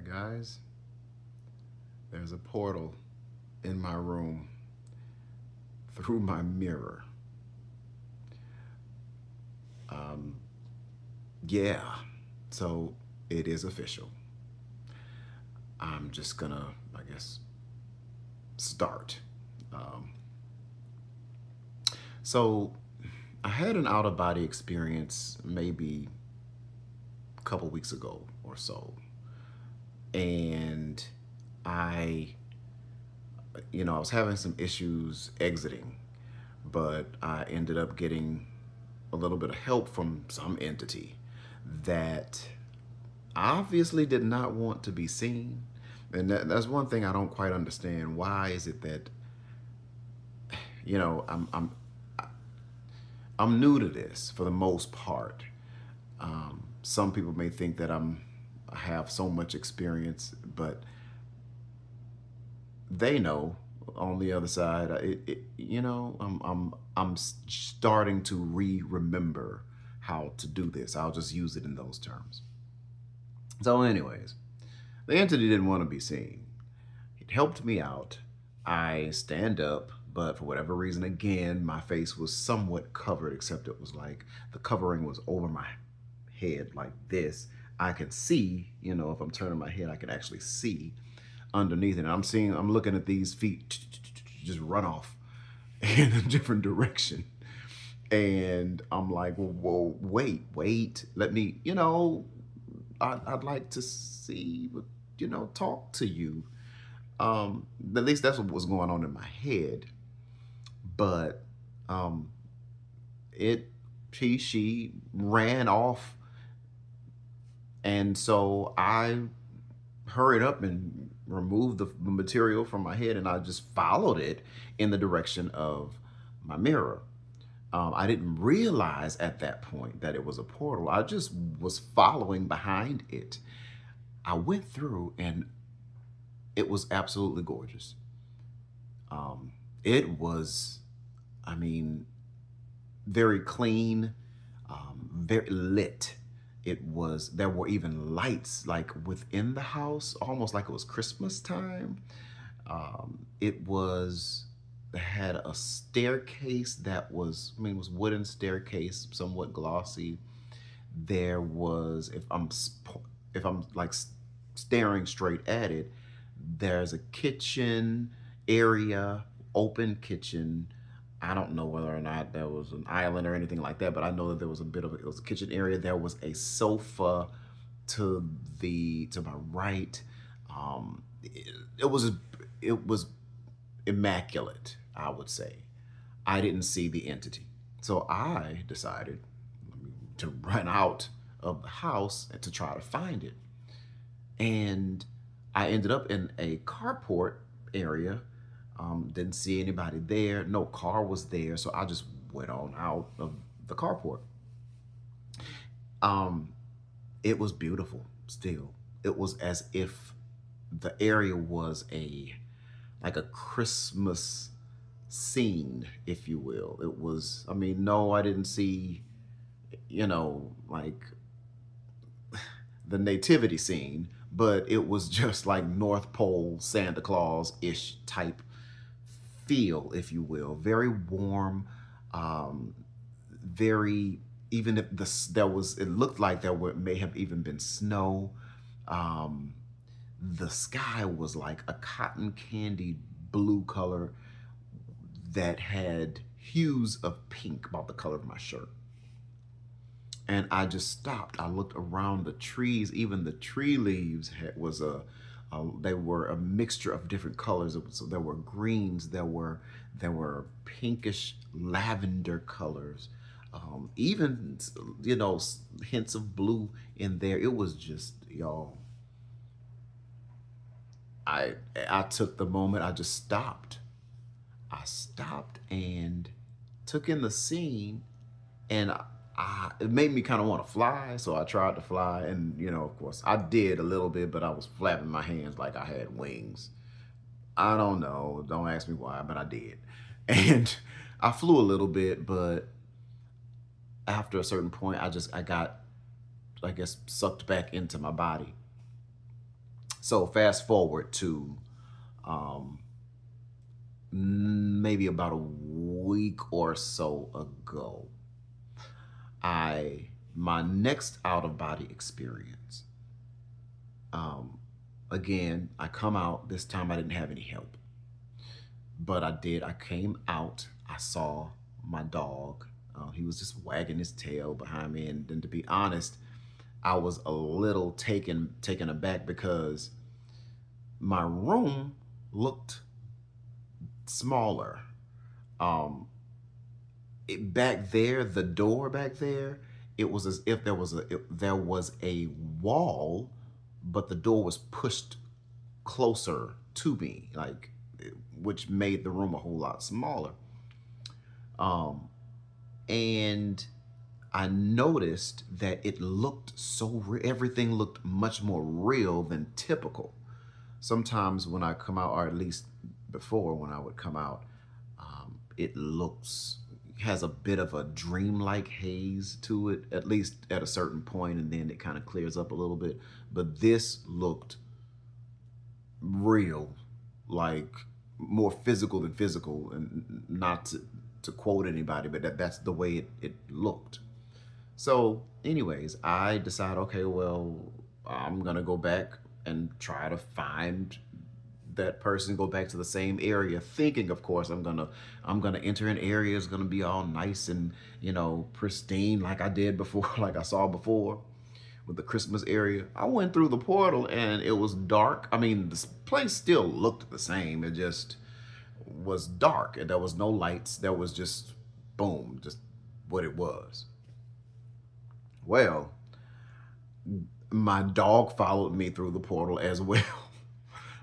Guys, there's a portal in my room through my mirror. Um, yeah, so it is official. I'm just gonna, I guess, start. Um, so I had an out of body experience maybe a couple weeks ago or so. And I, I was having some issues exiting, but I ended up getting a little bit of help from some entity that obviously did not want to be seen. And that's one thing I don't quite understand. Why is it that, you know, I'm I'm I'm new to this for the most part. Some people may think that I have so much experience, but they know on the other side. I'm starting to remember how to do this. I'll just use it in those terms. So, anyways, the entity didn't want to be seen. It helped me out. I stand up, but for whatever reason, again, my face was somewhat covered, except it was like the covering was over my head like this. I can see, if I'm turning my head, I can actually see underneath it. And I'm looking at these feet just run off in a different direction. And I'm like, whoa, wait, let me, I'd like to see, talk to you. At least that's what was going on in my head. But um, she ran off. And so I hurried up and removed the material from my head, and I just followed it in the direction of my mirror. I didn't realize at that point that it was a portal. I just was following behind it. I went through, and it was absolutely gorgeous. It was, I mean, very clean, very lit. There were even lights like within the house, almost like it was Christmas time. It had a staircase that was, it was wooden staircase, somewhat glossy. There was, if I'm like staring straight at it, there's a kitchen area, open kitchen. I don't know whether or not there was an island or anything like that, but I know that there was it was a kitchen area. There was a sofa to my right. It was immaculate, I would say. I didn't see the entity. So I decided to run out of the house and to try to find it. And I ended up in a carport area. Didn't see anybody there. No car was there. So I just went on out of the carport. Um, it was beautiful still. It was as if the area was like a Christmas scene, if you will. It was, no, I didn't see, like the nativity scene, but it was just like North Pole Santa Claus ish type feel, if you will. Very warm, very, even if it looked like may have even been snow. Um, the sky was like a cotton candy blue color that had hues of pink, about the color of my shirt. And I just stopped. I looked around the trees. Even the tree leaves they were a mixture of different colors. So there were greens, there were pinkish lavender colors, even hints of blue in there. It was just, y'all. I took the moment. I just stopped. I stopped and took in the scene, and it made me kind of want to fly. So I tried to fly, and of course, I did a little bit, but I was flapping my hands like I had wings. I don't know. Don't ask me why, but I did, and I flew a little bit. But after a certain point, I got, I guess, sucked back into my body, So fast forward to um, maybe about a week or so ago, I my next out of body experience. Um, Again, I come out. This time I didn't have any help, but I did. I came out. I saw my dog. He was just wagging his tail behind me, and then to be honest, I was a little taken aback because my room looked smaller. Um, Back there, the door back there, it was as if there was a wall, but the door was pushed closer to me, like, which made the room a whole lot smaller. Um, and I noticed that it looked everything looked much more real than typical. Sometimes when I come out, or at least before when I would come out, it looks has a bit of a dreamlike haze to it, at least at a certain point, and then it kind of clears up a little bit. But this looked real, like more physical than physical, and not to quote anybody, but that's the way it looked. So, anyways, I decide, okay, well, I'm gonna go back and try to find that person, go back to the same area, thinking, of course, I'm gonna enter an area, it's gonna be all nice and pristine like I did before, like I saw before with the Christmas area. I went through the portal and it was dark. I mean, this place still looked the same. It just was dark and there was no lights. There was just boom, just what it was. Well, my dog followed me through the portal as well.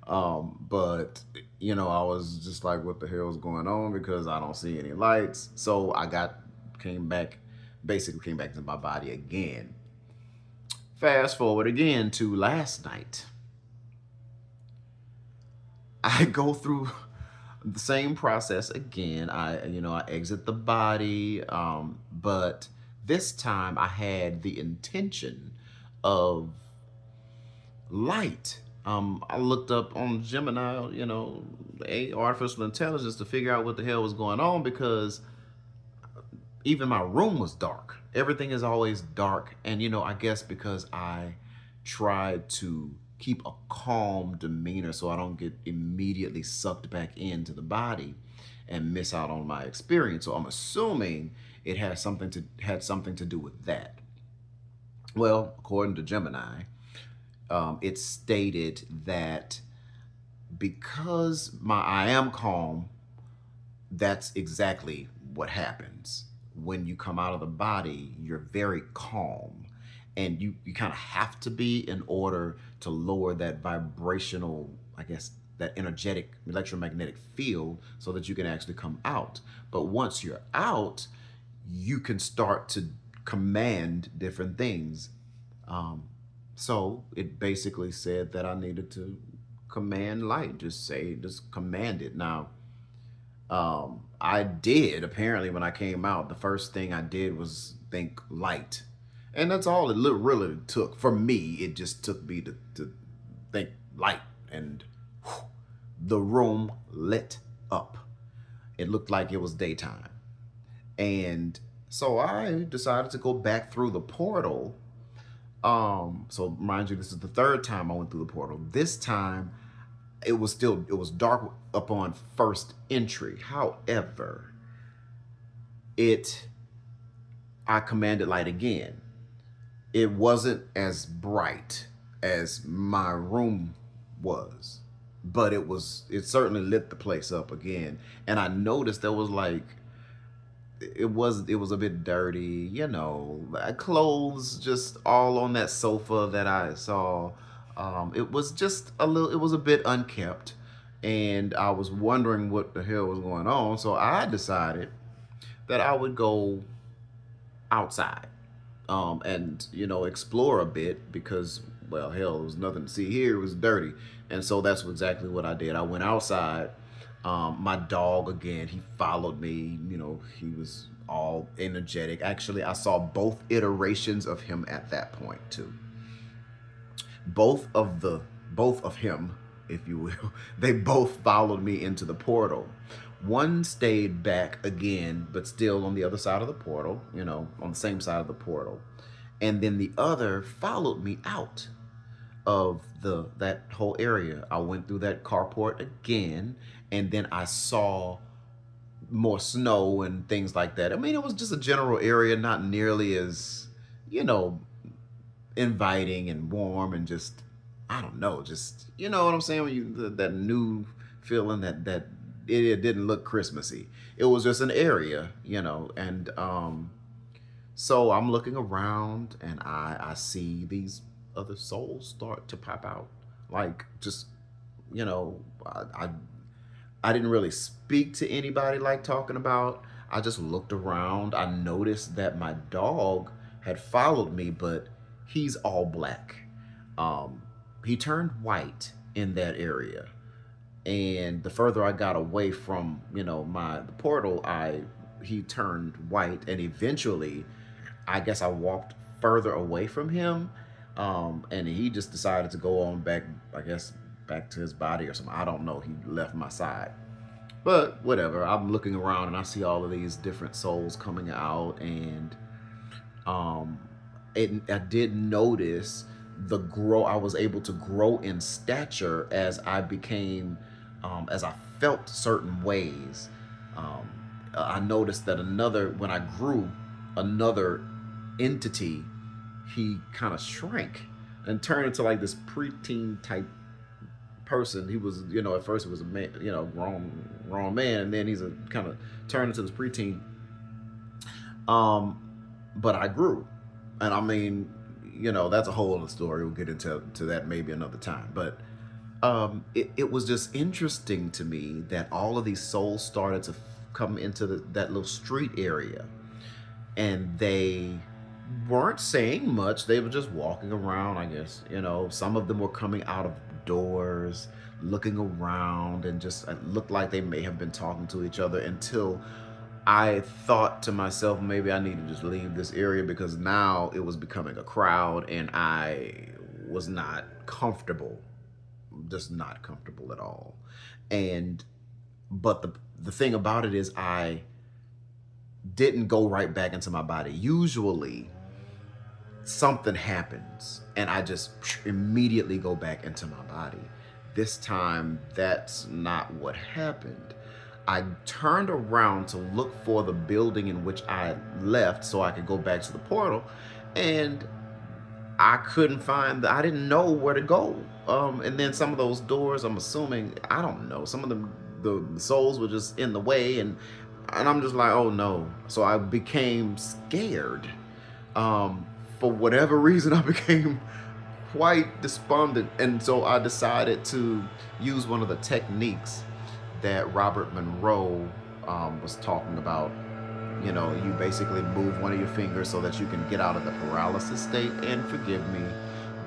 But I was just like, what the hell is going on? Because I don't see any lights. So came back, basically came back to my body again. Fast forward again to last night. I go through the same process again. I exit the body, but this time I had the intention of light. I looked up on Gemini, the artificial intelligence, to figure out what the hell was going on, because even my room was dark. Everything is always dark. And, I guess because I tried to keep a calm demeanor so I don't get immediately sucked back into the body and miss out on my experience. So I'm assuming it had something to do with that. Well, according to Gemini, it stated that because I am calm, that's exactly what happens. When you come out of the body, you're very calm. And you kind of have to be, in order to lower that vibrational, I guess, that energetic electromagnetic field, so that you can actually come out. But once you're out, you can start to command different things. So it basically said that I needed to command light, just command it. Now, I did, apparently, when I came out, the first thing I did was think light. And that's all it really took. For me, it just took me to think light. And whew, the room lit up. It looked like it was daytime. And so I decided to go back through the portal. So mind you, this is the third time I went through the portal. This time it was dark upon first entry. However, I commanded light again. It wasn't as bright as my room was, but it certainly lit the place up again. And I noticed there was like, it was a bit dirty, clothes just all on that sofa that I saw. It was a bit unkept, and I was wondering what the hell was going on. So I decided that I would go outside, and explore a bit, because, well, hell, there was nothing to see here. It was dirty. And so that's exactly what I did. I went outside. My dog, again, he followed me. He was all energetic. Actually, I saw both iterations of him at that point too. Both of the both of him, if you will, they both followed me into the portal. One stayed back again, but still on the other side of the portal, on the same side of the portal. And then the other followed me out of that whole area. I went through that carport again, and then I saw more snow and things like that. I mean, it was just a general area, not nearly as, you know, inviting and warm and just, I don't know, just, you know what I'm saying? When that new feeling that it didn't look Christmassy. It was just an area, and so I'm looking around and I see these other souls start to pop out. Like, just, I didn't really speak to anybody like talking about. I just looked around. I noticed that my dog had followed me, but he's all black. Um, he turned white in that area, and the further I got away from, the portal, he turned white, and eventually, I guess I walked further away from him, and he just decided to go on back. I guess back to his body or something. I don't know. He left my side. But whatever. I'm looking around and I see all of these different souls coming out, and um, I did notice the grow. I was able to grow in stature as as I felt certain ways. Um, I noticed that when I grew, another entity, he kind of shrank and turned into like this preteen type person. He was, at first he was a man, grown man, and then he's a kind of turned into this preteen. But I grew, and I mean, that's a whole other story. We'll get into that maybe another time. But it was just interesting to me that all of these souls started to come into that little street area, and they weren't saying much. They were just walking around, I guess. Some of them were coming out of doors, looking around, and just it looked like they may have been talking to each other, until I thought to myself, maybe I need to just leave this area, because now it was becoming a crowd and I was not comfortable, just not comfortable at all. And but the thing about it is, I didn't go right back into my body. Usually something happens and I just immediately go back into my body. This time, that's not what happened. I turned around to look for the building in which I left so I could go back to the portal, and I couldn't I didn't know where to go. And then some of those doors, I'm assuming, I don't know, some of the souls were just in the way, and I'm just like, oh no. So I became scared. For whatever reason, I became quite despondent, and so I decided to use one of the techniques that Robert Monroe was talking about. You basically move one of your fingers so that you can get out of the paralysis state. And forgive me,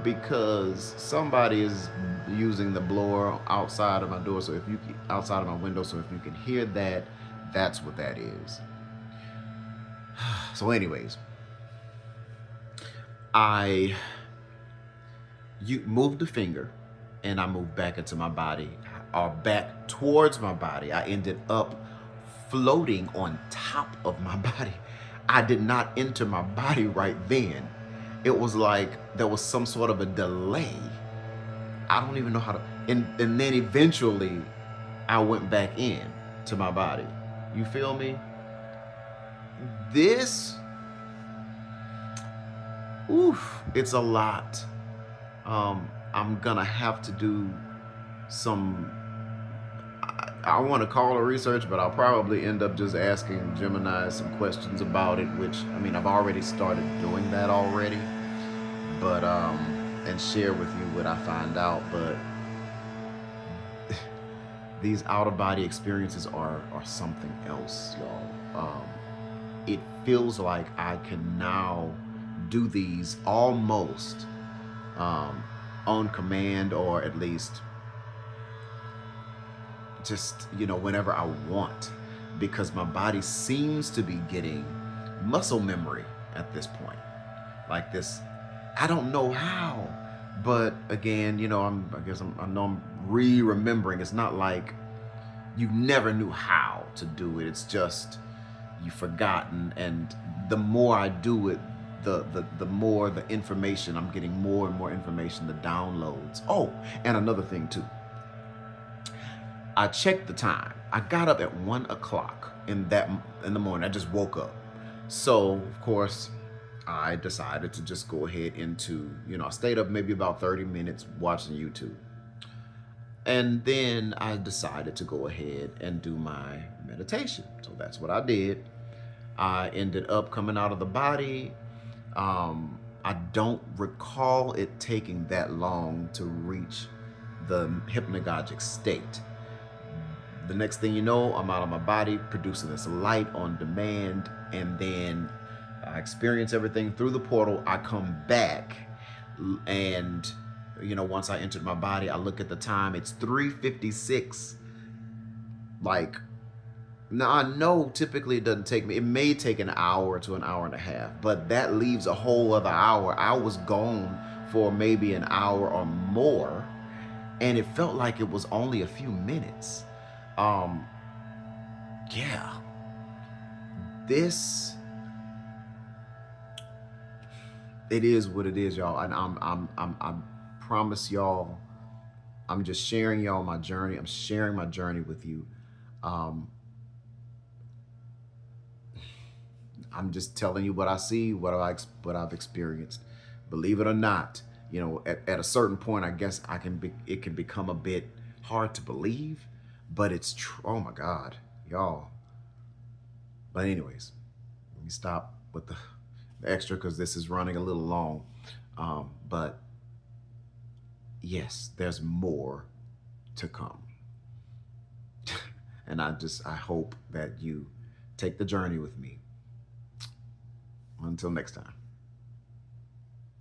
because somebody is using the blower outside of my door, so outside of my window, so if you can hear that, that's what that is. So anyways, you moved the finger, and I moved back into my body, or back towards my body. I ended up floating on top of my body. I did not enter my body right then. It was like there was some sort of a delay. I don't even know how to. And then eventually, I went back in to my body. You feel me? This, oof, it's a lot. I'm gonna have to do some, I want to call it research, but I'll probably end up just asking Gemini some questions about it, which, I mean, I've already started doing that already, but, and share with you what I find out. But these out-of-body experiences are something else, y'all. It feels like I can now do these almost on command, or at least just, whenever I want, because my body seems to be getting muscle memory at this point. Like this, I don't know how, But again, I know I'm remembering. It's not like you never knew how to do it. It's just you've forgotten. And the more I do it, the more the information I'm getting, more and more information, the downloads. Oh, and another thing too. I checked the time. I got up at 1 o'clock in the morning. I just woke up. So of course, I decided to just go ahead I stayed up maybe about 30 minutes watching YouTube. And then I decided to go ahead and do my meditation. So that's what I did. I ended up coming out of the body. I don't recall it taking that long to reach the hypnagogic state. The next thing you know, I'm out of my body producing this light on demand, and then I experience everything through the portal. I come back, and once I entered my body, I look at the time. It's 3:56. Like, now I know typically it doesn't take me. It may take an hour to an hour and a half, but that leaves a whole other hour. I was gone for maybe an hour or more, and it felt like it was only a few minutes. Um, yeah, this it is what it is, y'all. And I promise y'all, I'm just sharing y'all my journey. I'm sharing my journey with you. Um, I'm just telling you what I see, what I've experienced. Believe it or not, at a certain point, I guess it can become a bit hard to believe, but it's true. Oh my God, y'all. But anyways, let me stop with the extra because this is running a little long. But yes, there's more to come. And I hope that you take the journey with me. Until next time.